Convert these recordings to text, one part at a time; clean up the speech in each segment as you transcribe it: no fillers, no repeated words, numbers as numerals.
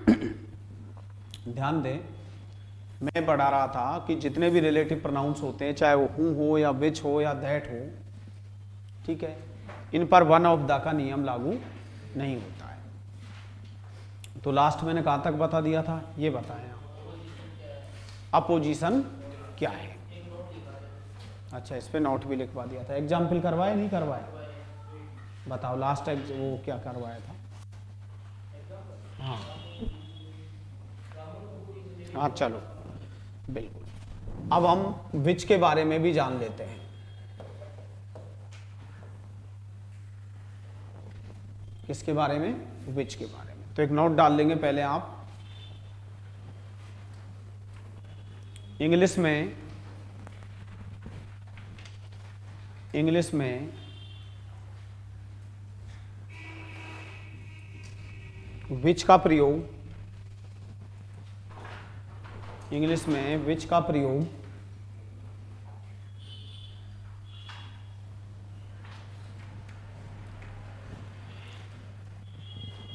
ध्यान दें, मैं पढ़ा रहा था कि जितने भी रिलेटिव प्रोनाउंस होते हैं, चाहे वो हूँ हो या विच हो या दैट हो, ठीक है, इन पर वन ऑफ द का नियम लागू नहीं होता है। तो लास्ट मैंने कहाँ तक बता दिया था, ये बताएं आप, अपोजिशन क्या है। अच्छा, इस पे नोट भी लिखवा दिया था। एग्जाम्पल करवाया नहीं करवाया, बताओ लास्ट वो क्या करवाया था। हाँ हाँ, चलो बिल्कुल। अब हम विच के बारे में भी जान लेते हैं। किसके बारे में? विच के बारे में। तो एक नोट डाल लेंगे पहले आप। इंग्लिश में विच का प्रयोग, इंग्लिश में विच का प्रयोग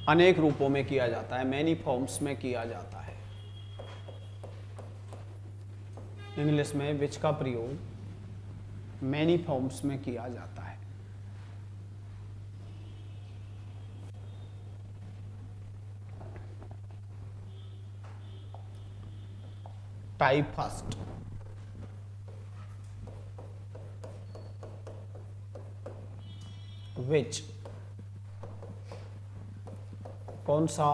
अनेक रूपों में किया जाता है, मैनी फॉर्म्स में किया जाता है। इंग्लिश में विच का प्रयोग मैनी फॉर्म्स में किया जाता है। टाइप फर्स्ट, विच, कौन सा,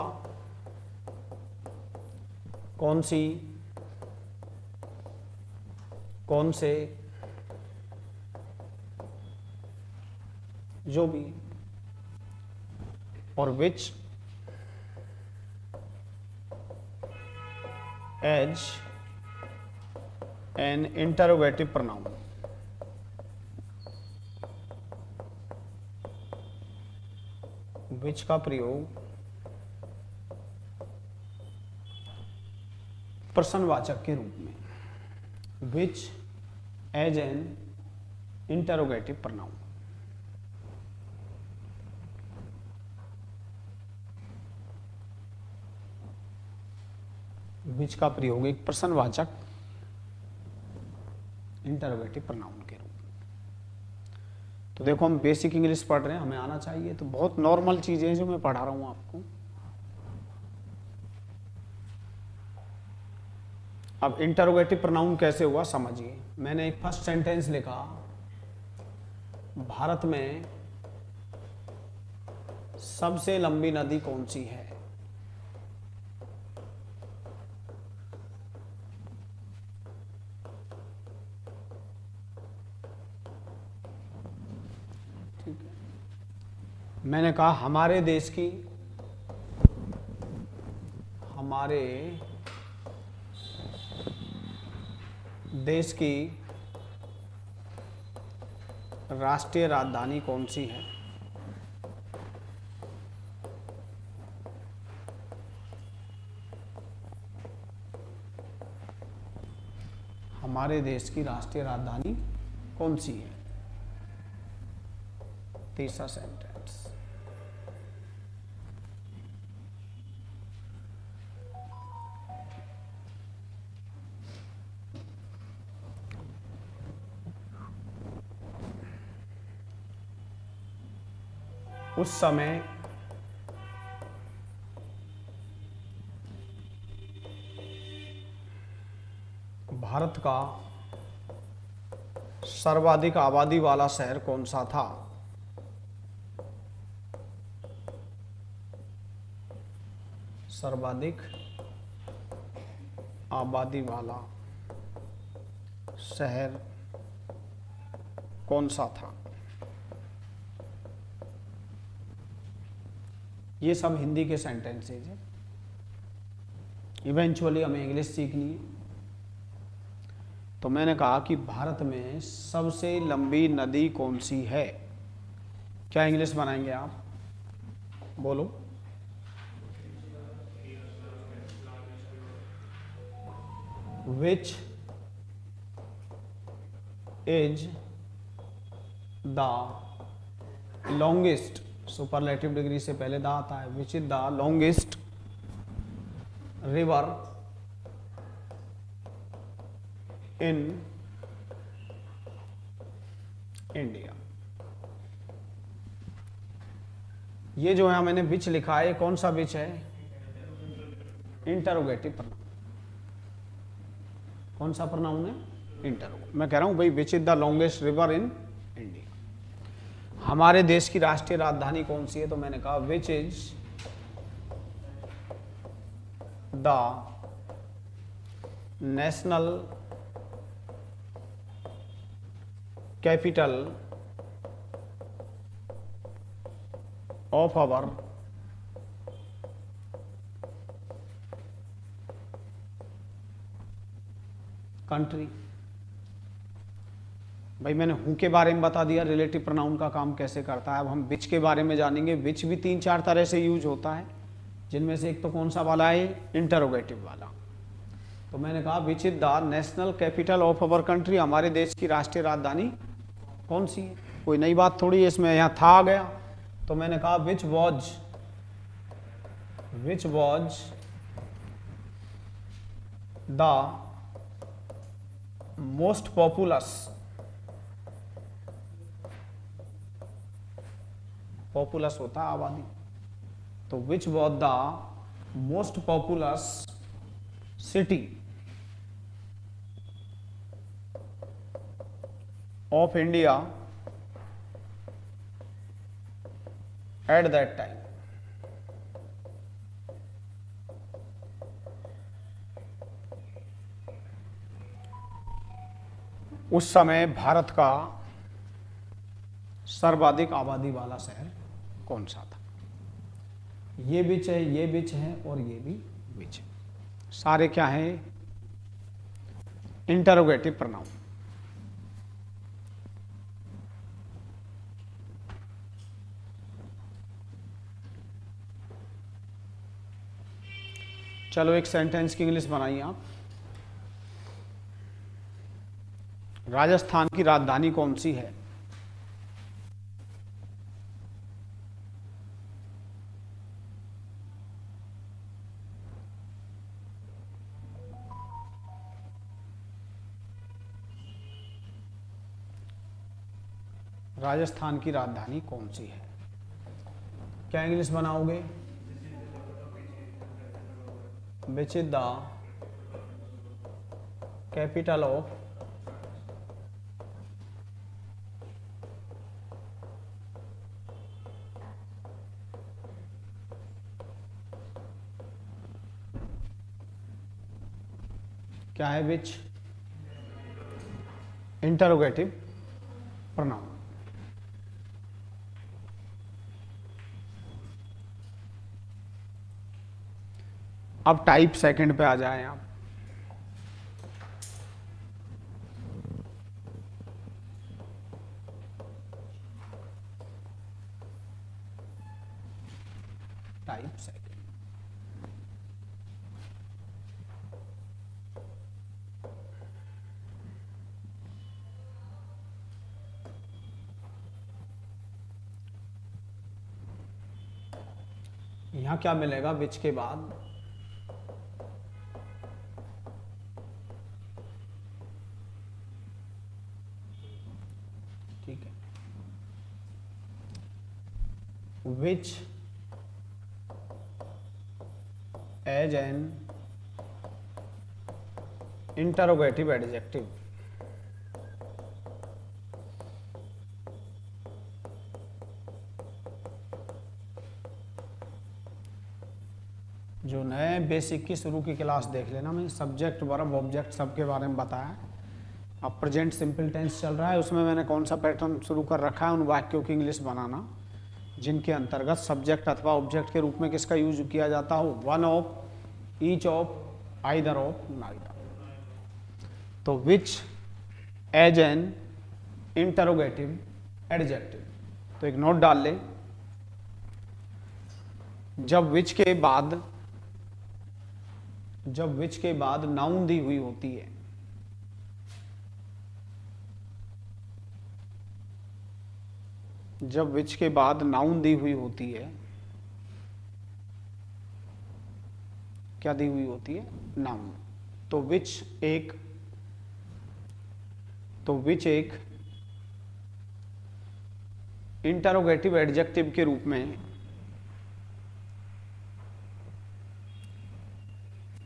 कौन सी, कौन से, जो भी। और विच एज एन इंटरोगेटिव प्रोनाउन, विच का प्रयोग प्रश्नवाचक के रूप में, विच एज एन इंटरोगेटिव प्रोनाउन। विच का प्रयोग एक प्रश्नवाचक इंटरोगेटिव प्रोनाउन के रूप में। तो देखो, हम बेसिक इंग्लिश पढ़ रहे हैं, हमें आना चाहिए। तो बहुत नॉर्मल चीजें जो मैं पढ़ा रहा हूं आपको। अब इंटरोगेटिव प्रोनाउन कैसे हुआ समझिए। मैंने एक फर्स्ट सेंटेंस लिखा, भारत में सबसे लंबी नदी कौन सी है? ठीक है। मैंने कहा हमारे देश की, हमारे देश की राष्ट्रीय राजधानी कौन सी है? हमारे देश की राष्ट्रीय राजधानी कौन सी है? तीसरा सेंटेंस। उस समय भारत का सर्वाधिक आबादी वाला शहर कौन सा था? सर्वाधिक आबादी वाला शहर कौन सा था? ये सब हिंदी के सेंटेंसेज हैं। इवेंचुअली हमें इंग्लिश सीखनी है। तो मैंने कहा कि भारत में सबसे लंबी नदी कौन सी है? क्या इंग्लिश बनाएंगे आप? बोलो। विच is the longest, superlative degree से पहले द आता है। विच is the longest river in India. ये जो है मैंने विच लिखा है, कौन सा विच है? Interrogative pronoun. कौन सा प्रनाउन है? इंटरोगेटिव। मैं कह रहा हूं भाई विच is the longest river in India. हमारे देश की राष्ट्रीय राजधानी कौन सी है? तो मैंने कहा which is the national capital of our country. भाई मैंने हूं के बारे में बता दिया, रिलेटिव प्रोनाउन का काम कैसे करता है। अब हम विच के बारे में जानेंगे। विच भी 3-4 तरह से यूज होता है, जिनमें से एक तो कौन सा वाला है? इंटरोगेटिव वाला। तो मैंने कहा which is the national capital of our country. हमारे देश की राष्ट्रीय राजधानी कौन सी है? कोई नई बात थोड़ी है इसमें, यहाँ था आ गया। तो मैंने कहा which was the most populace होता है आबादी। तो which was the most populace city of India at that time. उस समय भारत का सर्वाधिक आबादी वाला शहर कौन सा था? ये विच है, ये विच है और ये भी विच है। सारे क्या हैं? Interrogative pronoun. चलो एक सेंटेंस की इंग्लिश बनाइए आप। राजस्थान की राजधानी कौन सी है? राजस्थान की राजधानी कौन सी है? क्या इंग्लिश बनाओगे? विच इज द कैपिटल ऑफ क्या है? विच इंटरोगेटिव प्रोनाउन। अब टाइप सेकंड पे आ जाएं आप। Type second. यहां क्या मिलेगा विच के बाद? ठीक है, विच एज एन इंटरोगेटिव एडजेक्टिव। जो नए बेसिक की शुरू की क्लास देख लेना, मैंने सब्जेक्ट वर्ब ऑब्जेक्ट सबके बारे में बताया। अब प्रेजेंट सिंपल टेंस चल रहा है, उसमें मैंने कौन सा पैटर्न शुरू कर रखा है? उन वाक्यों की इंग्लिश बनाना जिनके अंतर्गत सब्जेक्ट अथवा ऑब्जेक्ट के रूप में किसका यूज किया जाता हो? One of, each of, either of, neither. तो विच एज एन इंटरोगेटिव एडजेक्टिव। तो एक नोट डाल ले, जब विच के बाद नाउन दी हुई होती है, जब विच के बाद नाउन दी हुई होती है क्या दी हुई होती है, नाउन। तो विच एक इंटरोगेटिव एडजेक्टिव के रूप में,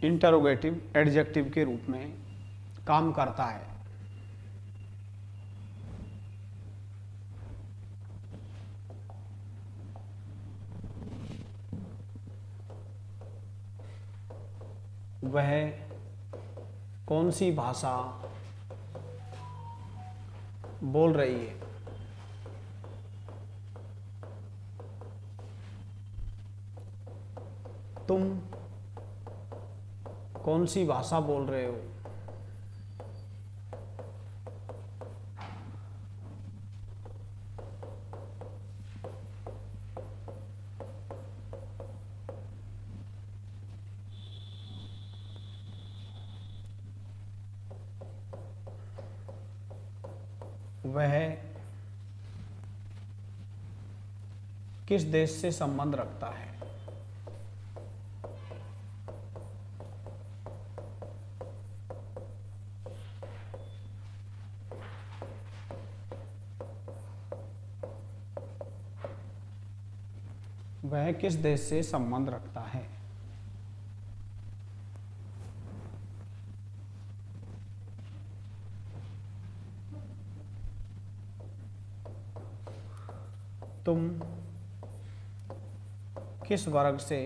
इंटरोगेटिव एडजेक्टिव के रूप में काम करता है। वह कौन सी भाषा बोल रही है। तुम कौन सी भाषा बोल रहे हो। वह किस देश से संबंध रखता है। वह किस देश से संबंध रखता है। तुम किस वर्ग से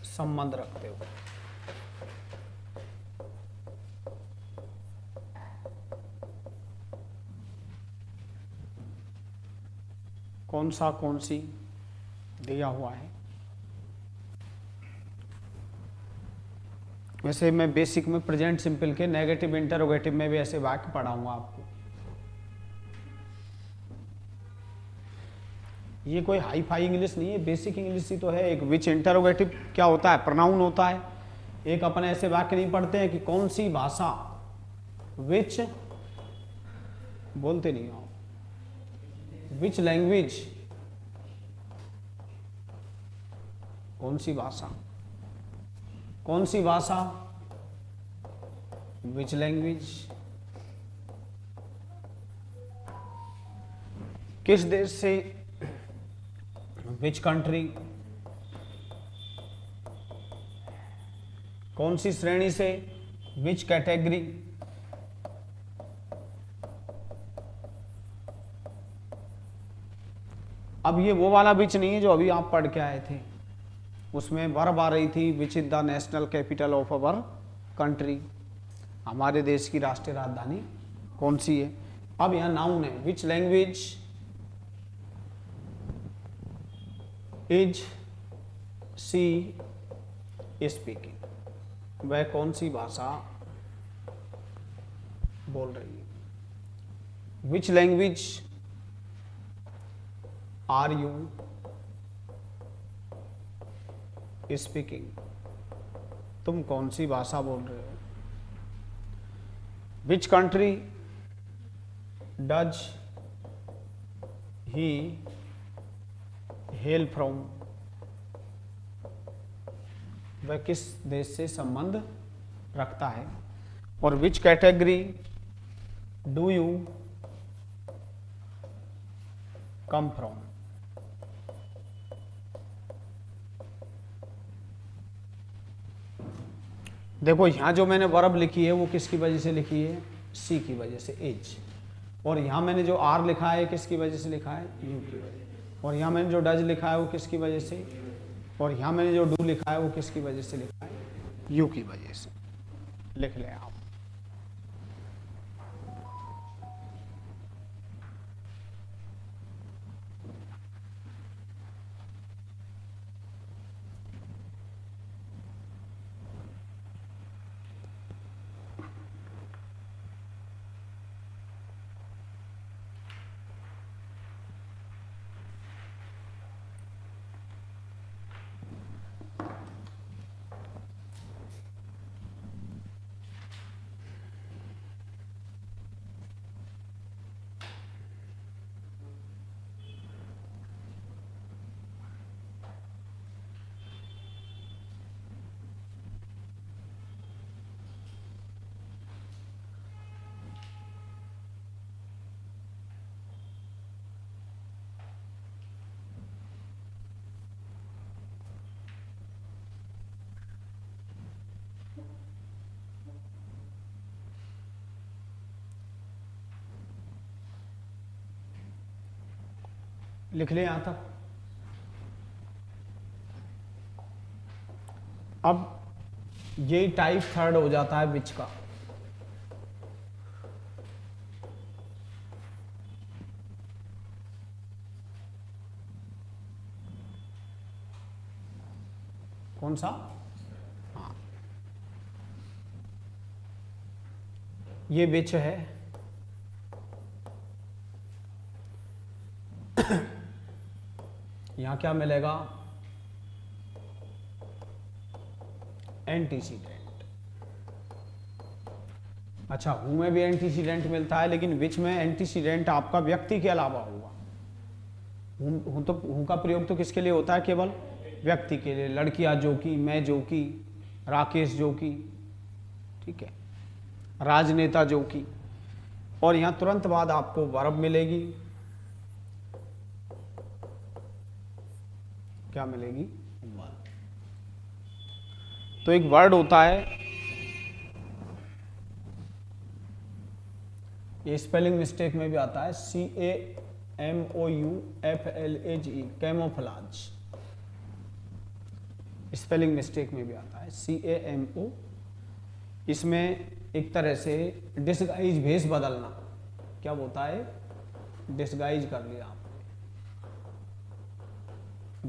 संबंध रखते हो। कौन सा कौन सी दिया हुआ है। वैसे मैं बेसिक में प्रेजेंट सिंपल के नेगेटिव इंटरोगेटिव में भी ऐसे वाक्य पढ़ाऊंगा आपको। ये कोई हाई फाई इंग्लिश नहीं है, बेसिक इंग्लिश ही तो है। एक विच इंटरोगेटिव क्या होता है, प्रोनाउन होता है। एक अपन ऐसे वाक्य नहीं पढ़ते हैं कि कौन सी भाषा, विच बोलते नहीं हो, विच लैंग्वेज, कौन सी भाषा, कौन सी भाषा, विच लैंग्वेज। किस देश से, विच कंट्री। कौन सी श्रेणी से, विच कैटेगरी। अब ये वो वाला विच नहीं है जो अभी आप पढ़ के आए थे, उसमें वर्ब आ रही थी विच is the national capital of our country, हमारे देश की राष्ट्रीय राजधानी कौन सी है। अब यहां नाउन है, which language is she speaking. वह कौन सी भाषा बोल रही है। Which language are you speaking. तुम कौन सी भाषा बोल रहे हो। Which country does he hail from. वह किस देश से संबंध रखता है। और which category do you come from. देखो यहां जो मैंने वर्ब लिखी है वो किसकी वजह से लिखी है, सी की वजह से, एज। और यहां मैंने जो आर लिखा है किसकी वजह से लिखा है, यू की वजह। और यहाँ मैंने जो डज लिखा है वो किसकी वजह से, और यहाँ मैंने जो डू लिखा है वो किसकी वजह से लिखा है, यू की वजह से। लिख लें आप। लिख लें यहां तक। अब यही टाइप थर्ड हो जाता है विच का। कौन सा? हाँ, ये विच है। यहां क्या मिलेगा? एंटीसीडेंट। अच्छा, हूं में भी एंटीसीडेंट मिलता है, लेकिन विच में एंटीसीडेंट आपका व्यक्ति के अलावा होगा। हूं का प्रयोग तो किसके लिए होता है? केवल व्यक्ति के लिए। लड़कियां जो की, मैं जो की, राकेश जो की, ठीक है, राजनेता जो की। और यहां तुरंत बाद आपको वर्ब मिलेगी। क्या मिलेगी? वर्ब। तो एक वर्ड होता है, ये स्पेलिंग मिस्टेक में भी आता है, CAMOUFLAGE, कैमोफ्लाज। स्पेलिंग मिस्टेक में भी आता है CAMO। इसमें एक तरह से डिसगाइज, भेष बदलना। क्या होता है? डिसगाइज कर लिया आपने,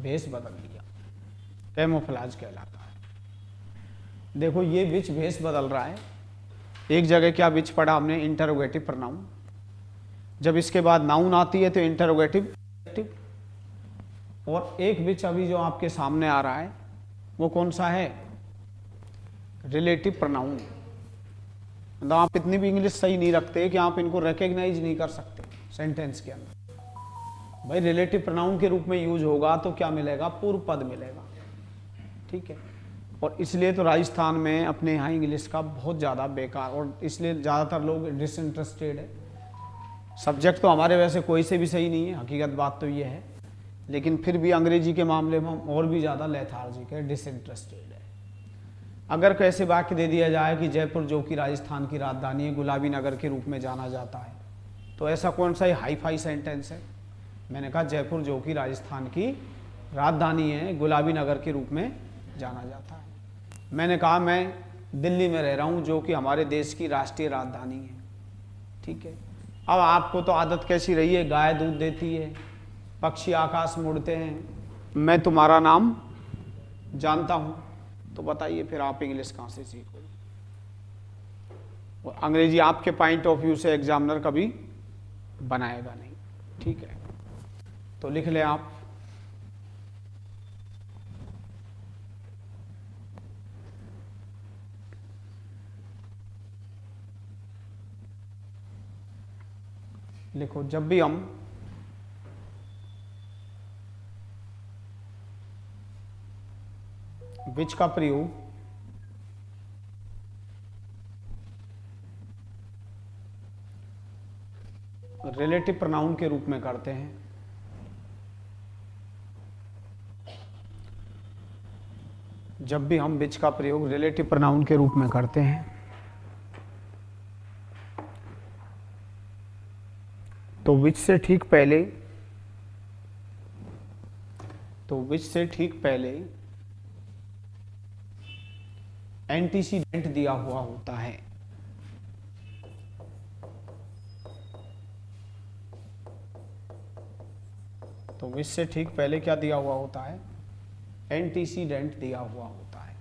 भेष बदल लिया, कैमोफ्लाज कहलाता है। देखो ये विच भेष बदल रहा है। एक जगह क्या विच पढ़ा हमने? Interrogative pronoun. जब इसके बाद नाउन आती है तो इंटरोगेटिव। और एक विच अभी जो आपके सामने आ रहा है वो कौन सा है? Relative pronoun. मतलब आप इतनी भी इंग्लिश सही नहीं रखते कि आप इनको रिकॉग्नाइज नहीं कर सकते सेंटेंस के अंदर। भाई रिलेटिव प्रोनाउन के रूप में यूज होगा तो क्या मिलेगा? पूर्व पद मिलेगा, ठीक है। और इसलिए तो राजस्थान में अपने यहाँ इंग्लिश का बहुत ज़्यादा बेकार, और इसलिए ज़्यादातर लोग डिसइंटरेस्टेड है। सब्जेक्ट तो हमारे वैसे कोई से भी सही नहीं है, हकीकत बात तो ये है, लेकिन फिर भी अंग्रेजी के मामले में हम और भी ज़्यादा लेथार्जिक है, डिसइंटरेस्टेड है। अगर कैसे वाक्य दे दिया जाए कि जयपुर जो कि राजस्थान की राजधानी है, गुलाबी नगर के रूप में जाना जाता है, तो ऐसा कौन सा हाई फाई सेंटेंस है? मैंने कहा जयपुर जो कि राजस्थान की राजधानी है, गुलाबी नगर के रूप में जाना जाता है। मैंने कहा मैं दिल्ली में रह रहा हूँ जो कि हमारे देश की राष्ट्रीय राजधानी है, ठीक है। अब आपको तो आदत कैसी रही है? गाय दूध देती है, पक्षी आकाश में उड़ते हैं, मैं तुम्हारा नाम जानता हूँ, तो बताइए फिर आप इंग्लिश कहाँ से सीखोगे? और अंग्रेजी आपके पॉइंट ऑफ व्यू से एग्जामिनर कभी बनाएगा नहीं, ठीक है। तो लिख लें आप, लिखो जब भी हम विच का प्रयोग रिलेटिव प्रोनाउन के रूप में करते हैं, जब भी हम विच का प्रयोग रिलेटिव प्रोनाउन के रूप में करते हैं, तो विच से ठीक पहले एंटीसीडेंट दिया हुआ होता है। तो विच से ठीक पहले क्या दिया हुआ होता है? एंटीसीडेंट दिया हुआ होता है,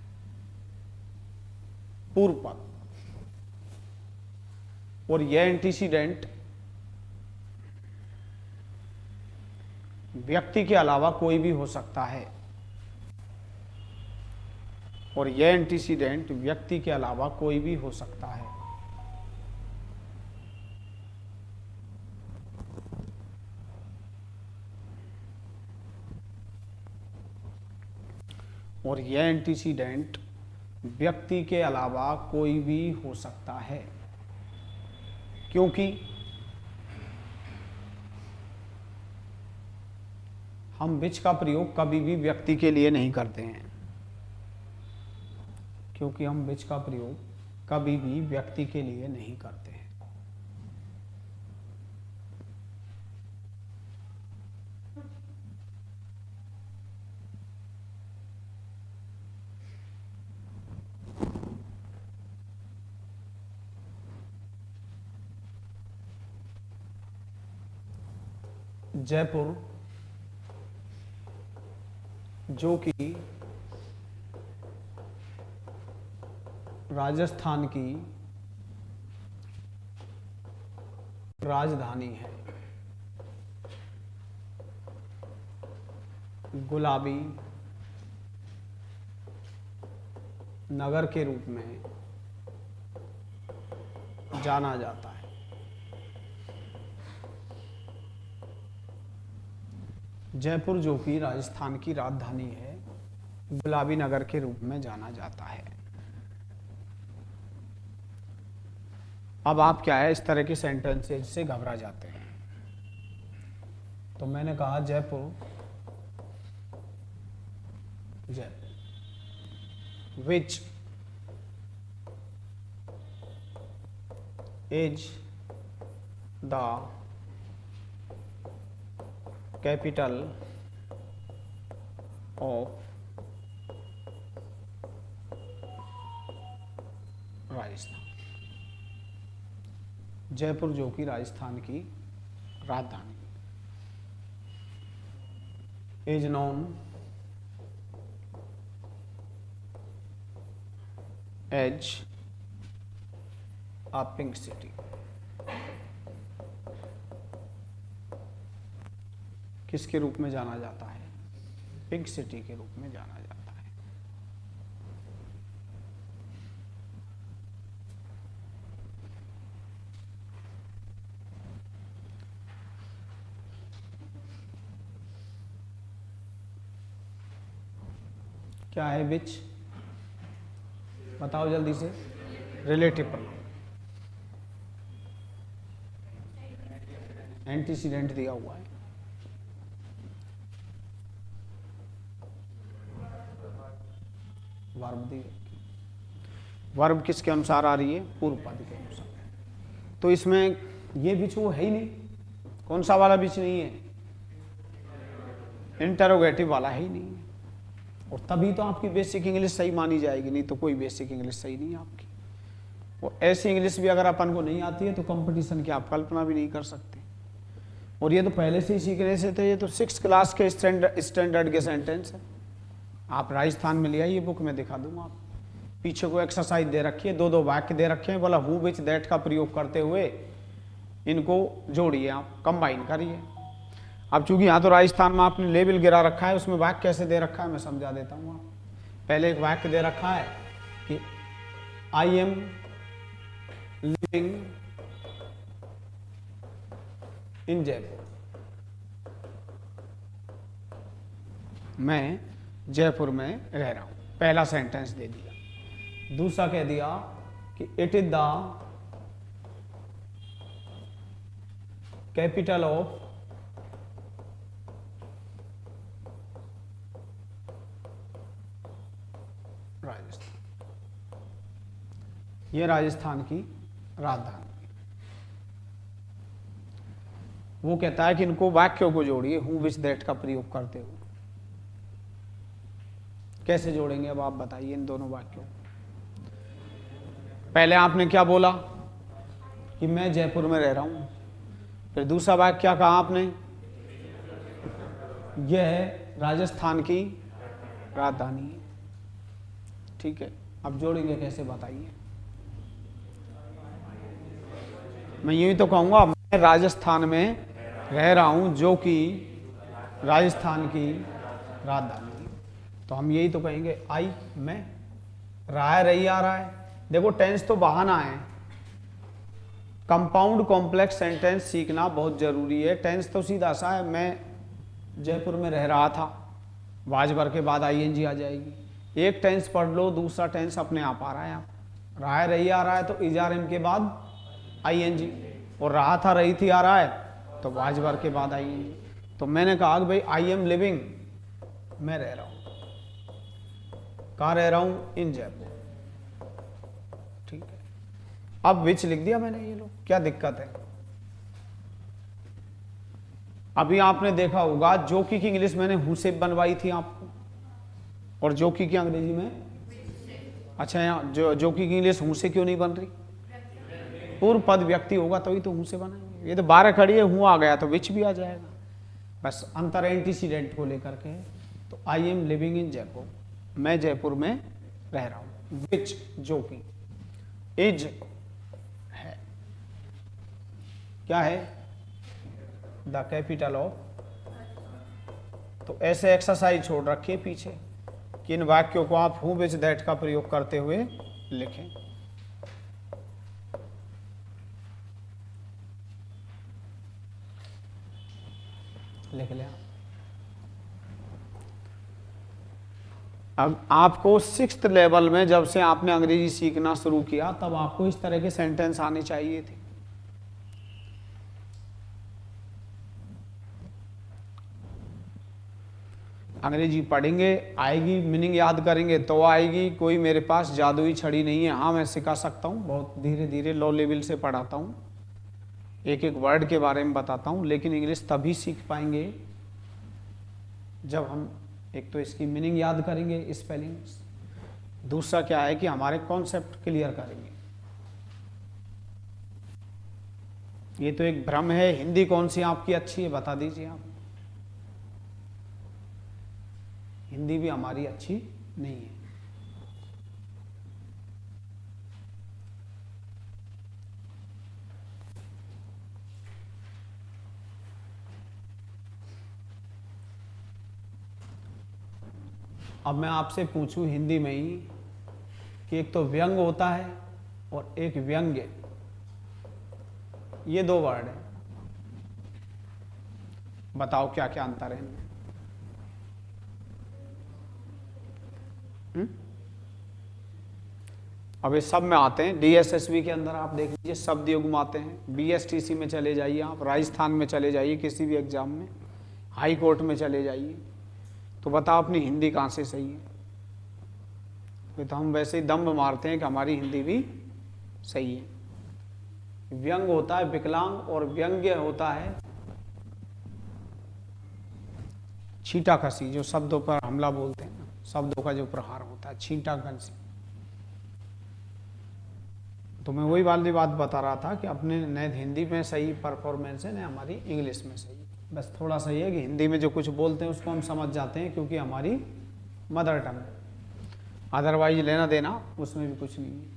पूर्व पद। और यह एंटीसीडेंट व्यक्ति के अलावा कोई भी हो सकता है, और यह एंटीसीडेंट व्यक्ति के अलावा कोई भी हो सकता है। और यह एंटीसीडेंट व्यक्ति के अलावा कोई भी हो सकता है, क्योंकि हम विच का प्रयोग कभी भी व्यक्ति के लिए नहीं करते हैं, क्योंकि हम विच का प्रयोग कभी भी व्यक्ति के लिए नहीं करते हैं। जयपुर जो कि राजस्थान की राजधानी है। गुलाबी नगर के रूप में जाना जाता है। जयपुर जो कि राजस्थान की राजधानी है, गुलाबी नगर के रूप में जाना जाता है। अब आप क्या है, इस तरह के सेंटेंसेज से घबरा जाते हैं। तो मैंने कहा Jaipur which is the capital of Rajasthan. Jaipur जो कि राजस्थान की राजधानी is known as a pink city. किसके रूप में जाना जाता है? पिंक सिटी के रूप में जाना जाता है। क्या है विच? बताओ जल्दी से। रिलेटिव प्रोनाउन, एंटीसीडेंट दिया हुआ है। वर्ब दी, वर्ब किसके अनुसार आ रही है? पूर्व पद के अनुसार। तो इसमें ये विच वो है ही नहीं। कौन सा वाला विच नहीं है? इंटरोगेटिव वाला है ही नहीं है। और तभी तो आपकी बेसिक इंग्लिश सही मानी जाएगी, नहीं तो कोई बेसिक इंग्लिश सही नहीं है आपकी। और ऐसी इंग्लिश भी अगर अपन को नहीं आती है तो कंपटीशन की आप कल्पना भी नहीं कर सकते। और ये तो पहले से ही सीखने से थे, ये तो 6th क्लास के स्टैंडर्ड के सेंटेंस है। आप राजस्थान में ले आइए, बुक में दिखा दूंगा आप। पीछे को एक्सरसाइज दे रखी है, 2-2 वाक्य दे रखे हैं, बोला हु विच दैट का प्रयोग करते हुए इनको जोड़िए, आप कंबाइन करिए। अब चूंकि यहाँ तो राजस्थान में आपने लेबल गिरा रखा है, उसमें वाक्य कैसे दे रखा है मैं समझा देता हूँ आप। पहले एक वाक्य दे रखा है कि I am living in Jaipur. मैं जयपुर में रह रहा हूं, पहला सेंटेंस दे दिया। दूसरा कह दिया कि it is the capital of Rajasthan. यह राजस्थान की राजधानी। वो कहता है कि इनको वाक्यों को जोड़िए, हु विच दैट का प्रयोग करते हुए। कैसे जोड़ेंगे अब आप बताइए इन दोनों वाक्यों। पहले आपने क्या बोला कि मैं जयपुर में रह रहा हूं, फिर दूसरा वाक्य क्या कहा आपने? यह राजस्थान की राजधानी है। ठीक है, अब जोड़ेंगे कैसे बताइए। मैं यूं ही तो कहूंगा मैं राजस्थान में रह रहा हूं जो कि राजस्थान की राजधानी। तो हम यही तो कहेंगे आई, मैं, रहा है, रही, आ रहा है। देखो टेंस तो बहाना है, कंपाउंड कॉम्प्लेक्स सेंटेंस सीखना बहुत जरूरी है। टेंस तो सीधा सा है, मैं जयपुर में रह रहा था, वाज भर के बाद आईएनजी आ जाएगी। एक टेंस पढ़ लो, दूसरा टेंस अपने आप आ रहा है। आप रहा है, रही, आ रहा है तो इजारम के बाद आईएनजी, और रहा था, रही थी, आ रहा है तो वाज भर के बाद आईएनजी। तो मैंने कहा कि भाई आई एम लिविंग, मैं रह रहा हूं। कहाँ रह रहा हूं? इन जयपुर। ठीक है, अब विच लिख दिया मैंने, ये लो, क्या दिक्कत है? अभी आपने देखा होगा जोकी की इंग्लिश मैंने हूं से बनवाई थी आपको, और जोकी की अंग्रेजी में, अच्छा यहाँ जोकी की इंग्लिश हूं से क्यों नहीं बन रही? पूर्व पद व्यक्ति होगा तभी तो हूं से बनाएंगे। ये तो 12 खड़ी है, हूं आ गया तो विच भी आ जाएगा, बस अंतर एंटीसीडेंट को लेकर के। तो I am living in Jaipur, मैं जयपुर में रह रहा हूं। विच जो कि, इज है, क्या है? The capital of. तो ऐसे एक्सरसाइज छोड़ रखिए पीछे कि इन वाक्यों को आप हूं विच दैट का प्रयोग करते हुए लिखें। लिख लिया। अब आपको 6th लेवल में जब से आपने अंग्रेजी सीखना शुरू किया तब आपको इस तरह के सेंटेंस आने चाहिए थे। अंग्रेजी पढ़ेंगे, आएगी, मीनिंग याद करेंगे तो आएगी। कोई मेरे पास जादुई छड़ी नहीं है। हाँ, मैं सिखा सकता हूँ, बहुत धीरे धीरे लो लेवल से पढ़ाता हूँ, एक एक वर्ड के बारे में बताता हूँ। लेकिन इंग्लिश तभी सीख पाएंगे जब हम एक तो इसकी मीनिंग याद करेंगे, स्पेलिंग्स, दूसरा क्या है कि हमारे कॉन्सेप्ट क्लियर करेंगे। ये तो एक भ्रम है। हिंदी कौन सी आपकी अच्छी है बता दीजिए आप। हिंदी भी हमारी अच्छी नहीं है। अब मैं आपसे पूछूं हिंदी में ही कि एक तो व्यंग होता है और एक व्यंग्य, ये दो वर्ड है, बताओ क्या क्या अंतर है इनमें? अब ये सब में आते हैं। डीएसएसबी के अंदर आप देख लीजिए शब्द युग्म आते हैं। बीएसटीसी में चले जाइए आप, राजस्थान में चले जाइए किसी भी एग्जाम में, हाई कोर्ट में चले जाइए, तो बताओ अपनी हिंदी कहाँ से सही है? तो हम वैसे ही दम्भ मारते हैं कि हमारी हिंदी भी सही है। व्यंग होता है विकलांग और व्यंग्य होता है छींटा कसी, जो शब्दों पर हमला बोलते हैं ना, शब्दों का जो प्रहार होता है, छींटा कसी। तो मैं वही वाली बात बता रहा था कि अपने न हिंदी में सही परफॉर्मेंस है न हमारी इंग्लिश में सही। बस थोड़ा सा ये है कि हिंदी में जो कुछ बोलते हैं उसको हम समझ जाते हैं क्योंकि हमारी मदर टंग है, अदरवाइज लेना देना उसमें भी कुछ नहीं है।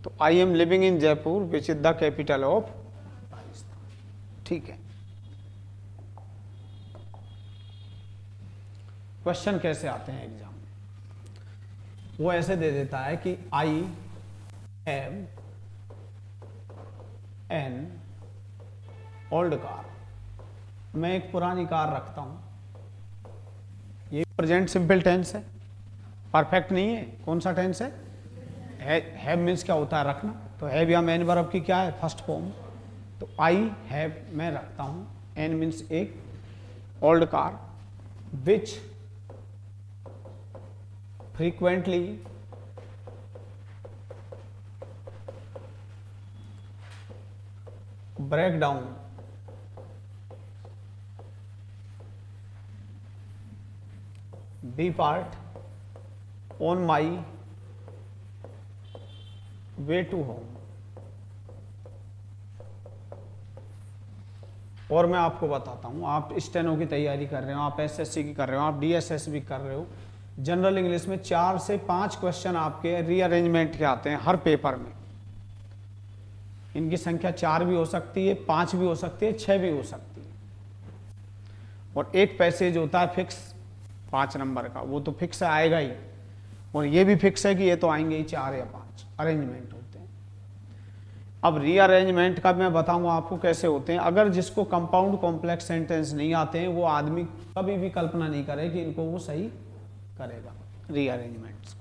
तो I am living in Jaipur which is the capital of Rajasthan. ठीक है। क्वेश्चन कैसे आते हैं एग्जाम में? वो ऐसे दे देता है कि I have an old car, मैं एक पुरानी कार रखता हूं। ये प्रेजेंट सिंपल टेंस है, परफेक्ट नहीं है। कौन सा टेंस है? हैव मीन्स क्या होता है? रखना। तो हैव या मेन वर्ब की क्या है? First form. तो आई हैव मैं रखता हूं, एन मीन्स एक, old car, which frequently break down be part on my way to home. और मैं आपको बताता हूं, आप स्टेनो की तैयारी कर रहे हो, आप एसएससी की कर रहे हो, आप डीएसएस भी कर रहे हो, जनरल इंग्लिश में 4 से 5 क्वेश्चन आपके रीअरेंजमेंट के आते हैं हर पेपर में। इनकी संख्या 4 भी हो सकती है, 5 भी हो सकती है, 6 भी हो सकती है। और एक पैसेज होता है फिक्स 5 नंबर का, वो तो फिक्स आएगा ही। और ये भी फिक्स है कि ये तो आएंगे ही 4 या 5 अरेंजमेंट होते हैं। अब रीअरेंजमेंट का मैं बताऊंगा आपको कैसे होते हैं। अगर जिसको कंपाउंड कॉम्प्लेक्स सेंटेंस नहीं आते हैं वो आदमी कभी भी कल्पना नहीं करे कि इनको वो सही करेगा रीअरेंजमेंट्स।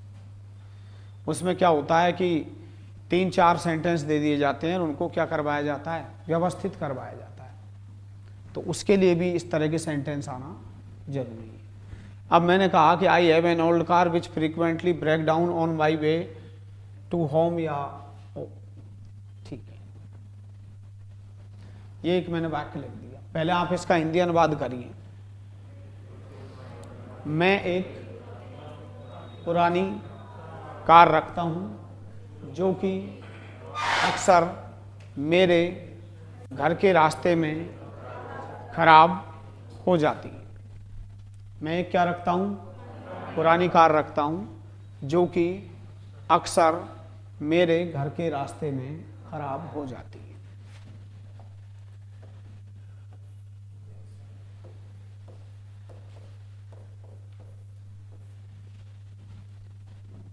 उसमें क्या होता है कि 3-4 सेंटेंस दे दिए जाते हैं और उनको क्या करवाया जाता है? व्यवस्थित करवाया जाता है। तो उसके लिए भी इस तरह के सेंटेंस आना जरूरी है। अब मैंने कहा कि I have an old car which frequently break down on my way to home, या ठीक है, ये एक मैंने वाक्य लिख दिया। पहले आप इसका हिंदी अनुवाद करिए। मैं एक पुरानी कार रखता हूँ जो कि अक्सर मेरे घर के रास्ते में खराब हो जाती है। मैं एक क्या रखता हूँ? पुरानी कार रखता हूँ जो कि अक्सर मेरे घर के रास्ते में खराब हो जाती है।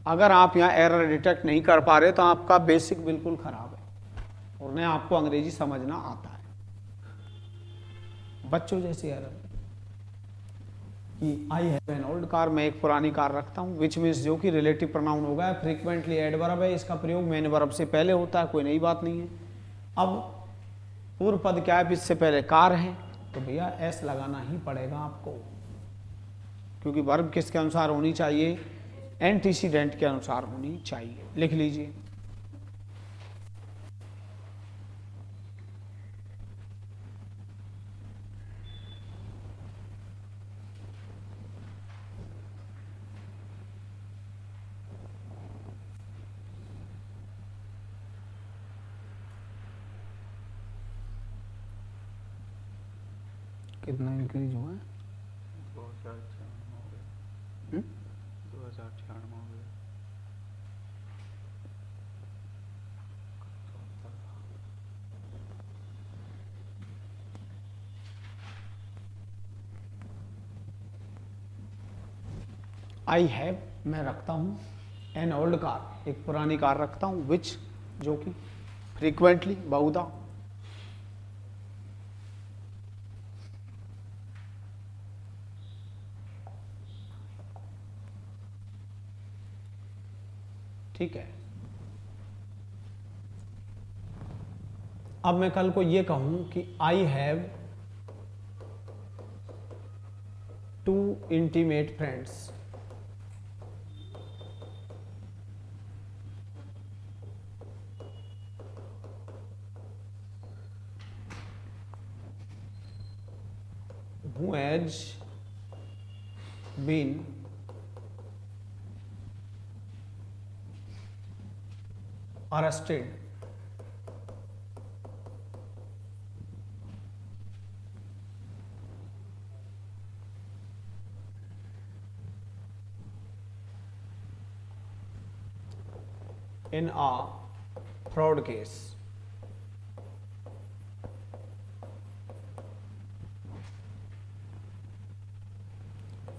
अगर आप यहाँ एरर डिटेक्ट नहीं कर पा रहे तो आपका बेसिक बिल्कुल खराब है और उन्हें आपको अंग्रेजी समझना आता है। बच्चों जैसी एरर कि I have an old car, मैं एक पुरानी कार रखता हूँ, विच मीन्स जो कि रिलेटिव प्रोनाउन होगा, फ्रीक्वेंटली एडवर्ब है, इसका प्रयोग मेन वर्ब से पहले होता है, कोई नई बात नहीं है। अब पूर्व पद क्या है? इससे पहले कार है तो भैया एस लगाना ही पड़ेगा आपको, क्योंकि वर्ब किसके अनुसार होनी चाहिए? एंटीसीडेंट के अनुसार होनी चाहिए। लिख लीजिए। कितना इंक्रीज हुआ है? 2096 में हो गया। आई हैव, मैं रखता हूँ, एन ओल्ड कार, एक पुरानी कार रखता हूँ, विच, जो कि, फ्रीक्वेंटली, बहुधा, ठीक है। अब मैं कल को ये कहूं कि I have 2 intimate friends, who has been arrested in a fraud case.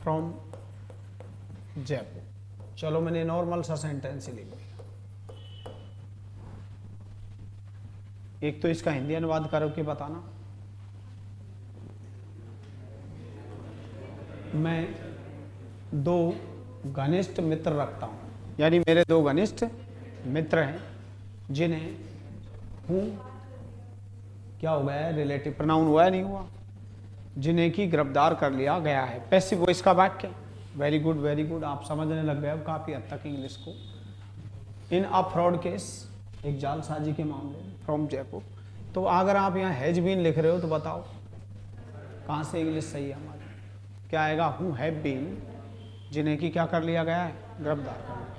From Jaipur. चलो मैंने नॉर्मल सा सेंटेंस ही लिख दिया। एक तो इसका हिंदी अनुवाद करो के बताना। मैं 2 घनिष्ठ मित्र रखता हूं, यानी मेरे 2 घनिष्ठ मित्र हैं जिन्हें हूं क्या हो गया है? रिलेटिव प्रोनाउन हुआ है, नहीं हुआ? जिन्हें की गिरफ्तार कर लिया गया है। पैसिव वॉइस का वाक्य। वेरी गुड, वेरी गुड, आप समझने लग गए अब काफी हद तक इंग्लिश को। इन अ फ्रॉड केस, एक जालसाजी के मामले में, फ्रॉम जयपुर। तो अगर आप यहाँ हैज बीन लिख रहे हो तो बताओ कहाँ से इंग्लिश सही है हमारी? क्या आएगा? हु हैव बीन, जिन्हें की क्या कर लिया गया है? गिरफ्तार कर लिया।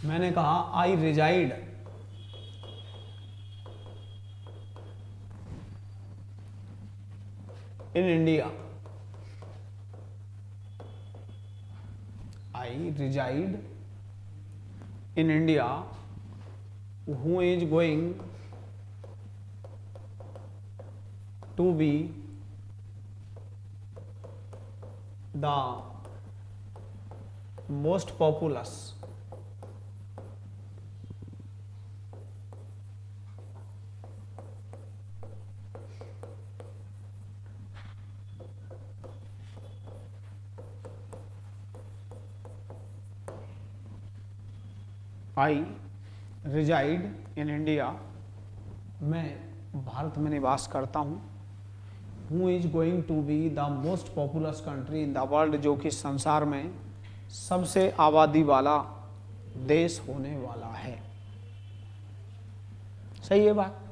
मैंने कहा I reside in India. I reside in India. Who is going to be the most populous I reside in India, मैं भारत में निवास करता हूँ। Who is going to be the most populous country in the world, जो कि संसार में सबसे आबादी वाला देश होने वाला है। सही है बात?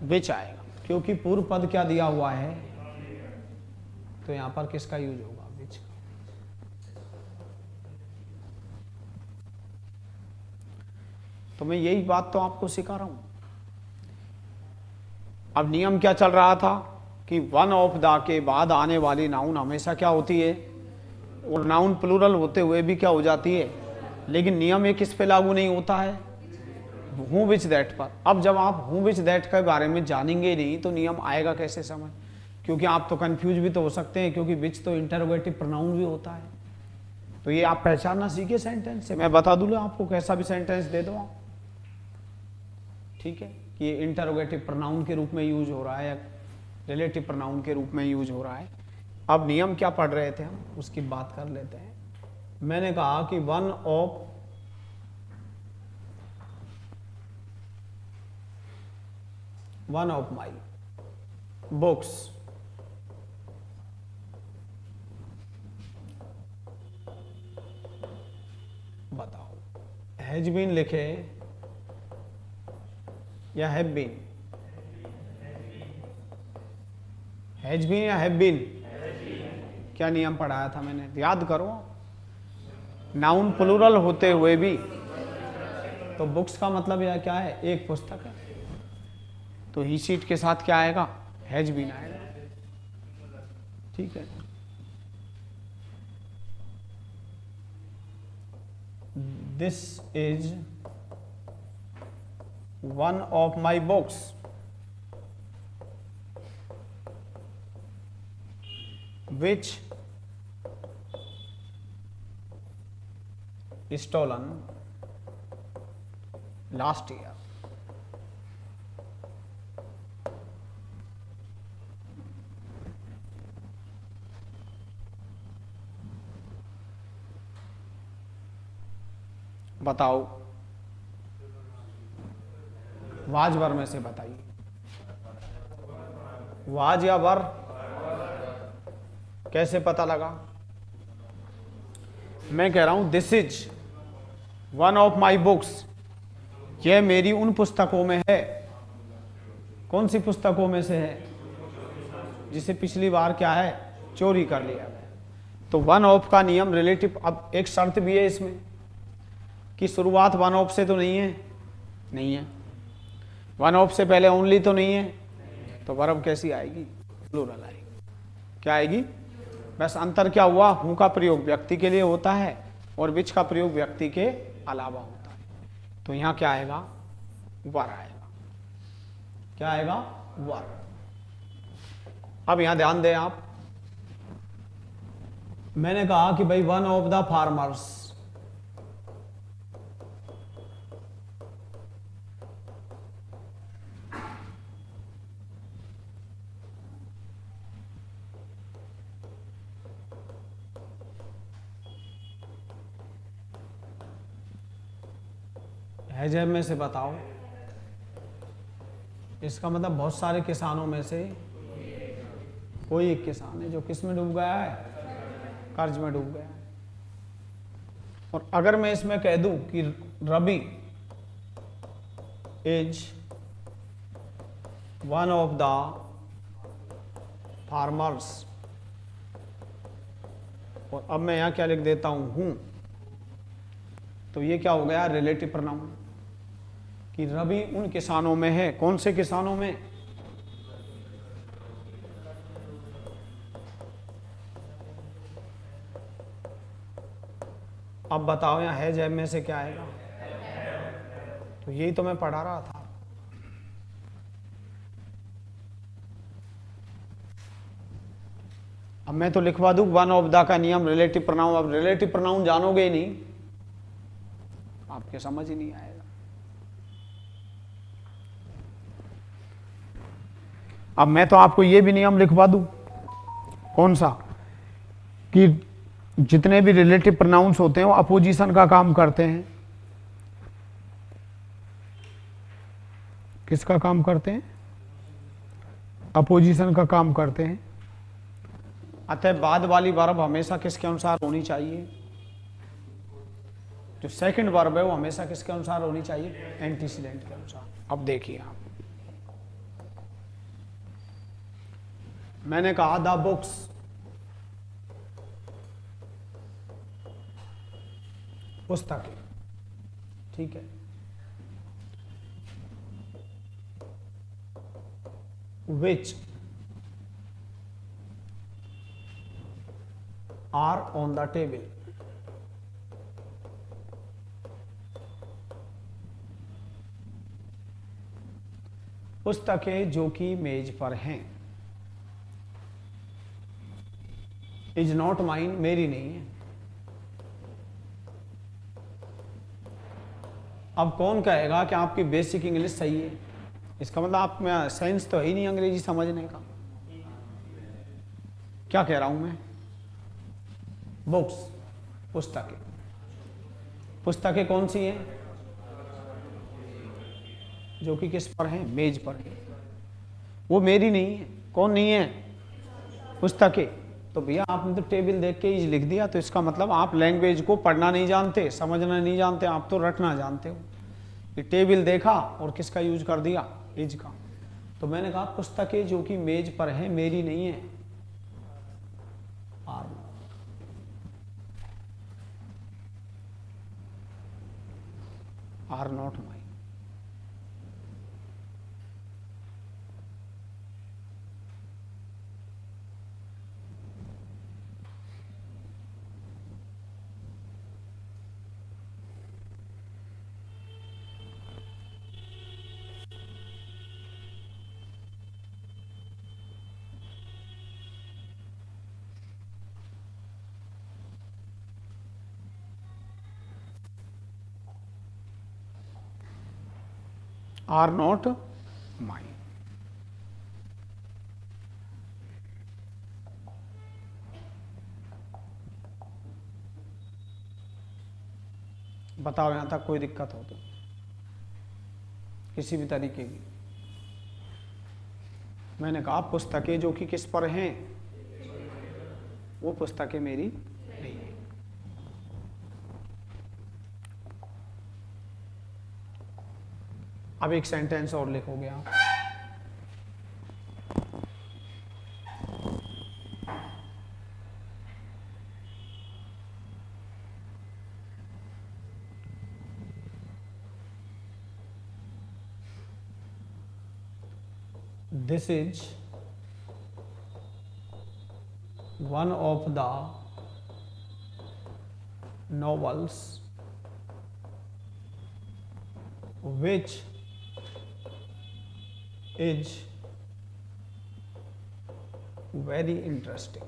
विच आएगा, क्योंकि पूर्व पद क्या दिया हुआ है, तो यहां पर किसका यूज होगा, विच का। तो मैं यही बात तो आपको सिखा रहा हूं। अब नियम क्या चल रहा था कि वन ऑफ द के बाद आने वाली नाउन हमेशा क्या होती है, और नाउन प्लूरल होते हुए भी क्या हो जाती है, लेकिन नियम एक किस पे लागू नहीं होता है, हूँ विच दैट पर। अब जब आप हूँ विच दैट के बारे में जानेंगे नहीं तो नियम आएगा कैसे समझ, क्योंकि आप तो कंफ्यूज भी तो हो सकते हैं, क्योंकि विच तो इंटरोगेटिव प्रोनाउन भी होता है। तो ये आप पहचानना सीखे सेंटेंस से। मैं बता दूंगा आपको, कैसा भी सेंटेंस दे दो आप, ठीक है, कि ये इंटरोगेटिव प्रोनाउन के रूप में यूज हो रहा है या रिलेटिव प्रोनाउन के रूप में यूज हो रहा है। अब नियम क्या पढ़ रहे थे हम, उसकी बात कर लेते हैं। मैंने कहा कि वन ऑफ माई बुक्स बताओ, हैज बीन लिखे या हैव बीन, हैज बीन या हैव बीन, क्या नियम पढ़ाया था मैंने, याद करो। नाउन प्लूरल होते हुए भी, तो बुक्स का मतलब यह क्या है, एक पुस्तक है, तो ही सीट के साथ क्या आएगा, हैज बीन आएगा, ठीक है। This is one of my books which stolen last year। बताओ, वाज वर में से बताइए, वाज या वर, कैसे पता लगा। मैं कह रहा हूं this is one of my books, यह मेरी उन पुस्तकों में है। कौन सी पुस्तकों में से है, जिसे पिछली बार क्या है, चोरी कर लिया गया। तो वन ऑफ का नियम रिलेटिव, अब एक शर्त भी है इसमें कि शुरुआत वन ऑफ से तो नहीं है, नहीं है, वन ऑफ से पहले ओनली तो नहीं है, तो वर्ब कैसी आएगी, प्लूरल आएगी। क्या आएगी, बस अंतर क्या हुआ, हूं का प्रयोग व्यक्ति के लिए होता है और विच का प्रयोग व्यक्ति के अलावा होता है। तो यहां क्या आएगा, वर आएगा। क्या आएगा, वर। अब यहां ध्यान दें आप, मैंने कहा कि भाई वन ऑफ द फार्मर्स, हैजर में से बताओ, इसका मतलब बहुत सारे किसानों में से कोई एक किसान है जो किस में डूब गया है, कर्ज में डूब गया है। और अगर मैं इसमें कह दूं कि rabi is one of the farmers, और अब मैं यहां क्या लिख देता हूं, तो ये क्या हो गया, रिलेटिव प्रोनाउन, कि रबी उन किसानों में है। कौन से किसानों में, अब बताओ यहां है जैब में से क्या आएगा, तो यही तो मैं पढ़ा रहा था। अब मैं तो लिखवा दूं वन ऑफ द का नियम रिलेटिव प्रोनाउन। अब रिलेटिव प्रोनाउन जानोगे ही नहीं, आपके समझ ही नहीं आएगा। अब मैं तो आपको यह भी नियम लिखवा दूं, कौन सा, कि जितने भी रिलेटिव प्रोनाउंस होते हैं वो अपोजिशन का काम करते हैं। किसका काम करते हैं, अपोजिशन का काम करते हैं। अतः बाद वाली वर्ब हमेशा किसके अनुसार होनी चाहिए, जो सेकंड वर्ब है वो हमेशा किसके अनुसार होनी चाहिए, एंटीसीडेंट के अनुसार। अब देखिए आप, मैंने कहा द बुक्स, पुस्तकें, ठीक है, which are on the table, पुस्तकें जो कि मेज पर हैं, इज नॉट माइन, मेरी नहीं है। अब कौन कहेगा कि आपकी बेसिक इंग्लिश सही है, इसका मतलब आप में सेंस तो है ही नहीं अंग्रेजी समझने का। क्या कह रहा हूं मैं, बुक्स, पुस्तकें, पुस्तकें कौन सी हैं, जो कि किस पर हैं, मेज पर है, वो मेरी नहीं है। कौन नहीं है, पुस्तकें। तो भैया आपने तो टेबल देख के इज लिख दिया, तो इसका मतलब आप लैंग्वेज को पढ़ना नहीं जानते, समझना नहीं जानते, आप तो रटना जानते हो। ये टेबल देखा और किसका यूज कर दिया, इज का। तो मैंने कहा पुस्तकें जो कि मेज पर है, मेरी नहीं है, are not mine. Are not mine. बताओ यहां तक कोई दिक्कत हो तो, किसी भी तरीके की। मैंने कहा पुस्तकें जो कि किस पर हैं, वो पुस्तकें मेरी नहीं है। अब एक सेंटेंस और लिखोगे आप, this is one of the novels which is very interesting.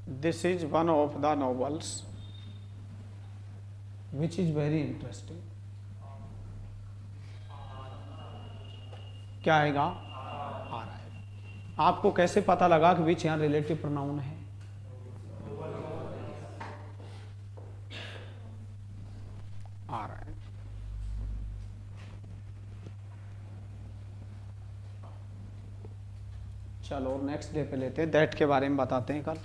This is one of the novels which is very interesting. क्या आएगा, आ रहा है। आपको कैसे पता लगा कि विच यहाँ रिलेटिव प्रोनाउन है, आ रहा है। चलो नेक्स्ट डे पे लेते हैं, दैट के बारे में बताते हैं कल।